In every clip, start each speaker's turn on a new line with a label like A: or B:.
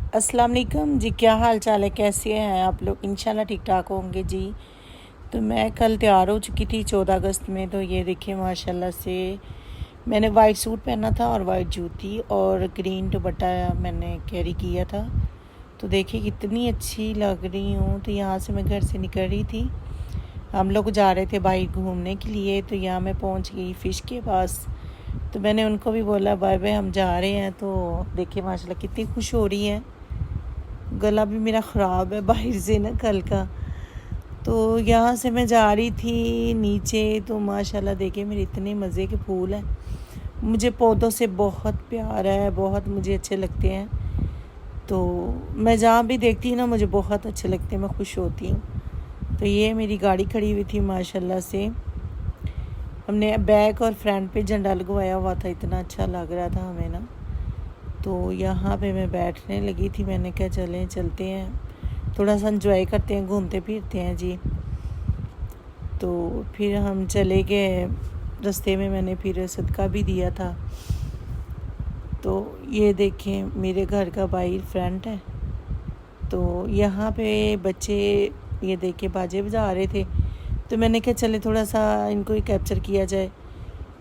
A: अस्सलाम वालेकुम जी। क्या हाल चाल है, कैसे हैं आप लोग? इंशाल्लाह ठीक ठाक होंगे जी। तो मैं कल तैयार हो चुकी थी 14 अगस्त में। तो ये देखिए माशाल्लाह से मैंने वाइट सूट पहना था और वाइट जूती और ग्रीन दुपट्टा मैंने कैरी किया था। तो देखिए कितनी अच्छी लग रही हूँ। तो यहाँ से मैं घर से निकल रही थी, हम लोग जा रहे थे बाहर घूमने के लिए। तो यहाँ मैं पहुँच गई फ़िश के पास। तो मैंने उनको भी बोला बाय बाय, हम जा रहे हैं। तो देखिए माशाल्लाह कितनी खुश हो रही है। गला भी मेरा ख़राब है बाहर से ना कल का। तो यहाँ से मैं जा रही थी नीचे। तो माशाल्लाह देखिए मेरे इतने मज़े के फूल हैं। मुझे पौधों से बहुत प्यार है, बहुत मुझे अच्छे लगते हैं। तो मैं जहाँ भी देखती हूँ ना मुझे बहुत अच्छे लगते हैं, मैं खुश होती हूँ। तो ये मेरी गाड़ी खड़ी हुई थी माशाल्लाह से। हमने बैक और फ्रंट पे झंडा लगवाया हुआ था, इतना अच्छा लग रहा था हमें ना। तो यहाँ पे मैं बैठने लगी थी, मैंने कहा चलते हैं थोड़ा सा एंजॉय करते हैं, घूमते फिरते हैं जी। तो फिर हम चले गए। रास्ते में मैंने फिर सदका भी दिया था। तो ये देखें मेरे घर का बाहर फ्रंट है। तो यहाँ पे बच्चे ये देखे बाजे बजा रहे थे। तो मैंने कहा चले थोड़ा सा इनको ही कैप्चर किया जाए।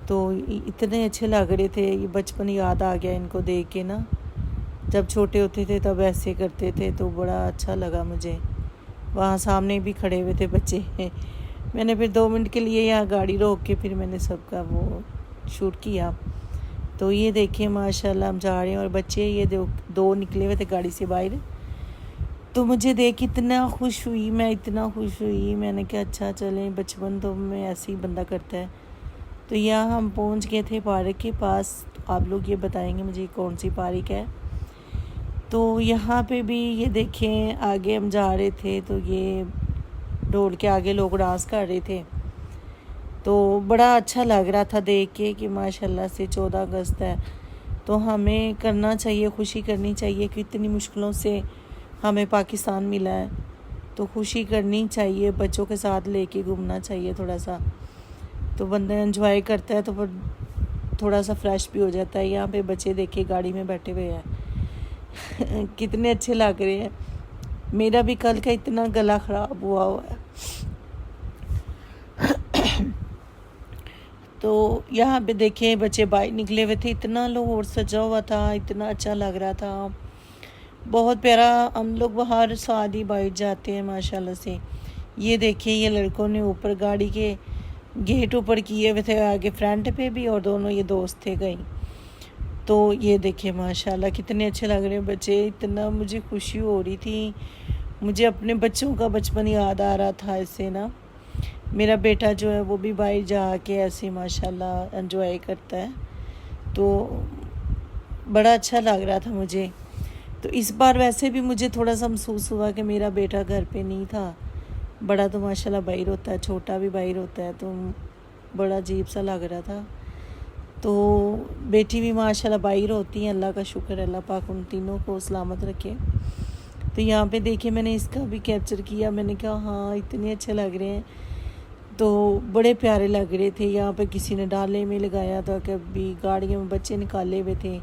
A: तो इतने अच्छे लग रहे थे, ये बचपन याद आ गया इनको देख के ना। जब छोटे होते थे तब ऐसे करते थे, तो बड़ा अच्छा लगा मुझे। वहाँ सामने भी खड़े हुए थे बच्चे। मैंने फिर 2 मिनट के लिए यहाँ गाड़ी रोक के फिर मैंने सबका वो शूट किया। तो ये देखिए माशाल्लाह हम जा रहे हैं और बच्चे ये दो निकले हुए थे गाड़ी से बाहर। तो मुझे देख इतना खुश हुई, मैं इतना खुश हुई। मैंने कहा अच्छा चलें, बचपन तो में ऐसे ही बंदा करता है। तो यहाँ हम पहुँच गए थे पार्क के पास। तो आप लोग ये बताएंगे मुझे कौन सी पार्क है। तो यहाँ पे भी ये देखें आगे हम जा रहे थे तो ये ढोल के आगे लोग डांस कर रहे थे। तो बड़ा अच्छा लग रहा था देख के कि माशाल्लाह से 14 अगस्त है तो हमें करना चाहिए, खुशी करनी चाहिए कि इतनी मुश्किलों से हमें पाकिस्तान मिला है। तो खुशी करनी चाहिए, बच्चों के साथ लेके घूमना चाहिए थोड़ा सा। तो बंदा एंजॉय करता है तो फिर थोड़ा सा फ्रेश भी हो जाता है। यहाँ पे बच्चे देखिए गाड़ी में बैठे हुए हैं। कितने अच्छे लग रहे हैं। मेरा भी कल का इतना गला ख़राब हुआ है। तो यहाँ पे देखें बच्चे बाहर निकले हुए थे, इतना लाहौर सजा हुआ था, इतना अच्छा लग रहा था, बहुत प्यारा। हम लोग बाहर शादी बाहर जाते हैं माशाल्लाह से। ये देखिए ये लड़कों ने ऊपर गाड़ी के गेट ऊपर किए हुए थे, आगे फ्रंट पे भी, और दोनों ये दोस्त थे गई। तो ये देखिए माशाल्लाह कितने अच्छे लग रहे हैं बच्चे। इतना मुझे खुशी हो रही थी, मुझे अपने बच्चों का बचपन याद आ रहा था इससे ना। मेरा बेटा जो है वो भी बाहर जा के ऐसे माशाल्लाह एंजॉय करता है। तो बड़ा अच्छा लग रहा था मुझे। तो इस बार वैसे भी मुझे थोड़ा सा महसूस हुआ कि मेरा बेटा घर पे नहीं था। बड़ा तो माशाल्लाह बाहर होता है, छोटा भी बाहर होता है, तो बड़ा अजीब सा लग रहा था। तो बेटी भी माशाल्लाह बाहर होती हैं, अल्लाह का शुक्र है, अल्लाह पाक उन तीनों को सलामत रखे। तो यहाँ पे देखिए मैंने इसका भी कैप्चर किया। मैंने कहा हाँ इतने अच्छे लग रहे हैं, तो बड़े प्यारे लग रहे थे। यहाँ पे किसी ने डाले में लगाया था, कभी गाड़ियों में बच्चे निकाले हुए थे,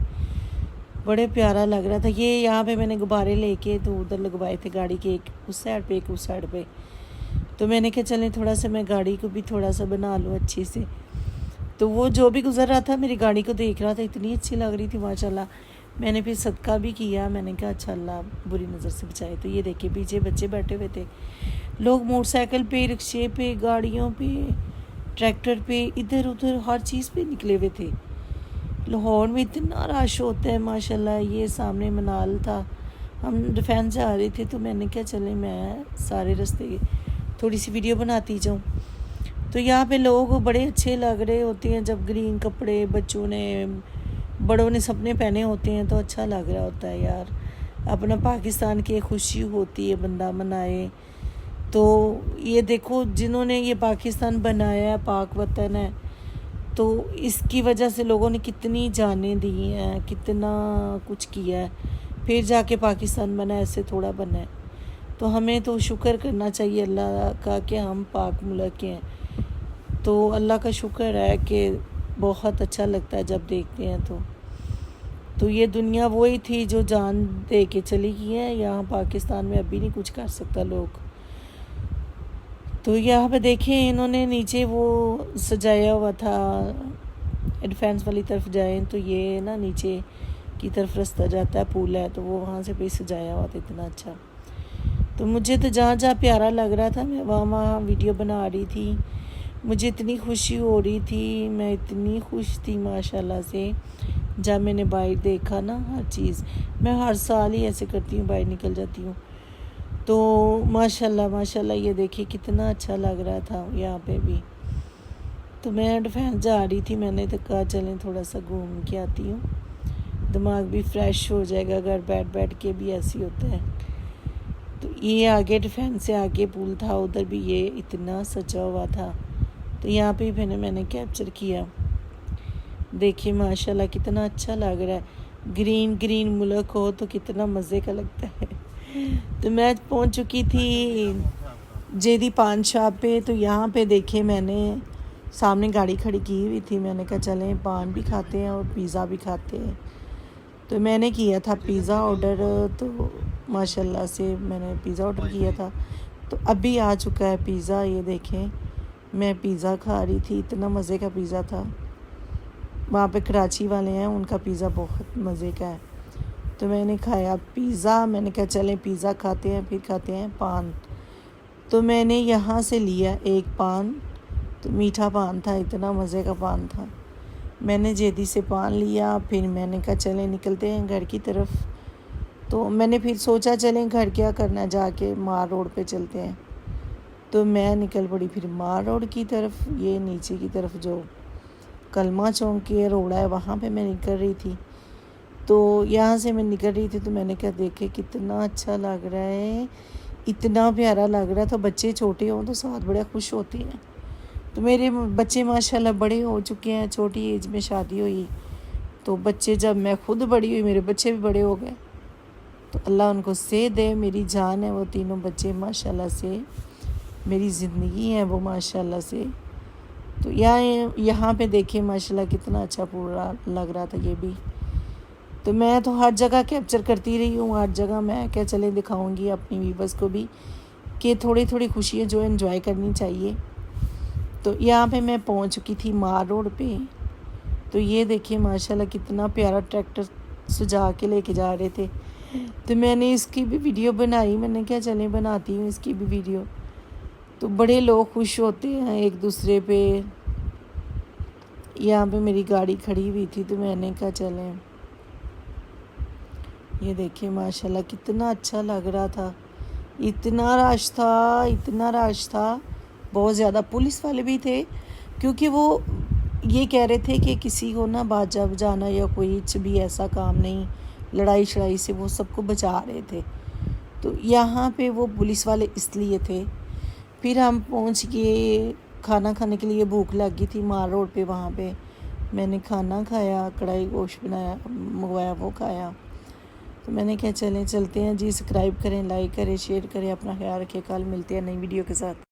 A: बड़े प्यारा लग रहा था। ये यहाँ पे मैंने गुब्बारे लेके तो उधर लगवाए थे गाड़ी के, एक उस साइड पे एक उस साइड पे। तो मैंने कहा चलें थोड़ा सा मैं गाड़ी को भी थोड़ा सा बना लूँ अच्छी से। तो वो जो भी गुज़र रहा था मेरी गाड़ी को देख रहा था, इतनी अच्छी लग रही थी माशाल्लाह। मैंने फिर सदका भी किया। मैंने कहा अच्छा अल्लाह बुरी नज़र से बचाए। तो ये देखिए पीछे बच्चे बैठे हुए थे, लोग मोटरसाइकिल पे, रिक्शे पे, गाड़ियों पे, ट्रैक्टर पे, इधर उधर हर चीज़ पे निकले हुए थे। लाहौर में इतना रश होता है माशाल्लाह। ये सामने मनाल था, हम डिफेंस जा रहे थे। तो मैंने क्या चले मैं सारे रास्ते थोड़ी सी वीडियो बनाती जाऊँ। तो यहाँ पे लोग बड़े अच्छे लग रहे होते हैं जब ग्रीन कपड़े बच्चों ने बड़ों ने सबने पहने होते हैं, तो अच्छा लग रहा होता है यार। अपना पाकिस्तान की खुशी होती है बंदा मनाए। तो ये देखो जिन्होंने ये पाकिस्तान बनाया है, पाक वतन है, तो इसकी वजह से लोगों ने कितनी जानें दी हैं, कितना कुछ किया है, फिर जाके पाकिस्तान बना, ऐसे थोड़ा बना है। तो हमें तो शुक्र करना चाहिए अल्लाह का कि हम पाक मुल्क के हैं। तो अल्लाह का शुक्र है कि बहुत अच्छा लगता है जब देखते हैं। तो तो ये दुनिया वही थी जो जान दे के चली गई है। यहाँ पाकिस्तान में अभी नहीं कुछ कर सकता लोग। तो यहाँ पे देखें इन्होंने नीचे वो सजाया हुआ था। डिफेंस वाली तरफ जाएं तो ये ना नीचे की तरफ रास्ता जाता है, पुल है, तो वो वहाँ से भी सजाया हुआ था इतना अच्छा। तो मुझे तो जहाँ जहाँ प्यारा लग रहा था मैं वहाँ वहाँ वीडियो बना रही थी। मुझे इतनी खुशी हो रही थी, मैं इतनी खुश थी माशाल्लाह से। जब मैंने बाहर देखा ना हर चीज़, मैं हर साल ही ऐसे करती हूँ, बाहर निकल जाती हूँ। तो माशाल्लाह माशाल्लाह ये देखिए कितना अच्छा लग रहा था यहाँ पे भी। तो मैं डिफेंस जा रही थी, मैंने तो कहा चलें थोड़ा सा घूम के आती हूँ, दिमाग भी फ्रेश हो जाएगा। घर बैठ बैठ के भी ऐसे ही होता है। तो ये आगे डिफेंस से आगे पुल था, उधर भी ये इतना सजा हुआ था। तो यहाँ पे मैंने कैप्चर किया। देखिए माशाल्लाह कितना अच्छा लग रहा है। ग्रीन ग्रीन मुल्क हो तो कितना मज़े का लगता है। तो मैं पहुँच चुकी थी जेदी पान शॉप पे। तो यहाँ पे देखे मैंने सामने गाड़ी खड़ी की हुई थी, मैंने कहा चलें पान भी खाते हैं और पिज़्ज़ा भी खाते हैं। तो मैंने किया था पिज़्ज़ा ऑर्डर। तो माशाल्लाह से मैंने पिज़्ज़ा ऑर्डर किया था, तो अभी आ चुका है पिज़्ज़ा। ये देखें मैं पिज़्ज़ा खा रही थी, इतना मज़े का पिज़्ज़ा था। वहाँ पे कराची वाले हैं, उनका पिज़्ज़ा बहुत मज़े का है। तो मैंने खाया पिज़्ज़ा, मैंने कहा चलें पिज़्ज़ा खाते हैं, फिर खाते हैं पान। तो मैंने यहाँ से लिया एक पान, तो मीठा पान था, इतना मज़े का पान था। मैंने जेदी से पान लिया, फिर मैंने कहा चलें निकलते हैं घर की तरफ। तो मैंने फिर सोचा चलें घर क्या करना, जाके मार रोड पे चलते हैं। तो मैं निकल पड़ी फिर मार रोड की तरफ। ये नीचे की तरफ जो कलमा चौक के रोड है वहाँ पे मैं निकल रही थी। तो यहाँ से मैं निकल रही थी तो मैंने कहा देखे कितना अच्छा लग रहा है, इतना प्यारा लग रहा था। बच्चे छोटे हों तो साथ बड़े खुश होते हैं। तो मेरे बच्चे माशाल्लाह बड़े हो चुके हैं, छोटी एज में शादी हुई। तो बच्चे, जब मैं खुद बड़ी हुई मेरे बच्चे भी बड़े हो गए। तो अल्लाह उनको सेहत दे, मेरी जान है वो तीनों बच्चे माशाल्लाह से, मेरी ज़िंदगी है वो माशाल्लाह से। तो यहाँ पे देखिए माशाल्लाह कितना अच्छा पूरा लग रहा था ये भी। तो मैं तो हर जगह कैप्चर करती रही हूँ, हर जगह मैं क्या चले दिखाऊंगी अपनी व्यूअर्स को भी कि थोड़ी थोड़ी खुशियाँ जो एंजॉय करनी चाहिए। तो यहाँ पे मैं पहुँच चुकी थी मार रोड पे। तो ये देखिए माशाल्लाह कितना प्यारा ट्रैक्टर सजा के लेके जा रहे थे। तो मैंने इसकी भी वीडियो बनाई, मैंने क्या चले बनाती हूँ इसकी भी वीडियो। तो बड़े लोग खुश होते हैं एक दूसरे पे। यहाँ पे मेरी गाड़ी खड़ी हुई थी तो मैंने कहा चलें। ये देखिए माशाल्लाह कितना अच्छा लग रहा था। इतना रश था, इतना रश था, बहुत ज़्यादा। पुलिस वाले भी थे क्योंकि वो ये कह रहे थे कि किसी को ना बाजा बजाना या कोई भी ऐसा काम नहीं, लड़ाई शड़ाई से वो सबको बचा रहे थे। तो यहाँ पे वो पुलिस वाले इसलिए थे। फिर हम पहुँच गए खाना खाने के लिए, भूख लग गई थी मार रोड पे। वहाँ पे मैंने खाना खाया, कढ़ाई गोश्त बनाया मंगवाया, वो खाया। तो मैंने क्या चलें चलते हैं जी। सब्सक्राइब करें, लाइक करें, शेयर करें, अपना ख्याल रखें। कल मिलते हैं नई वीडियो के साथ।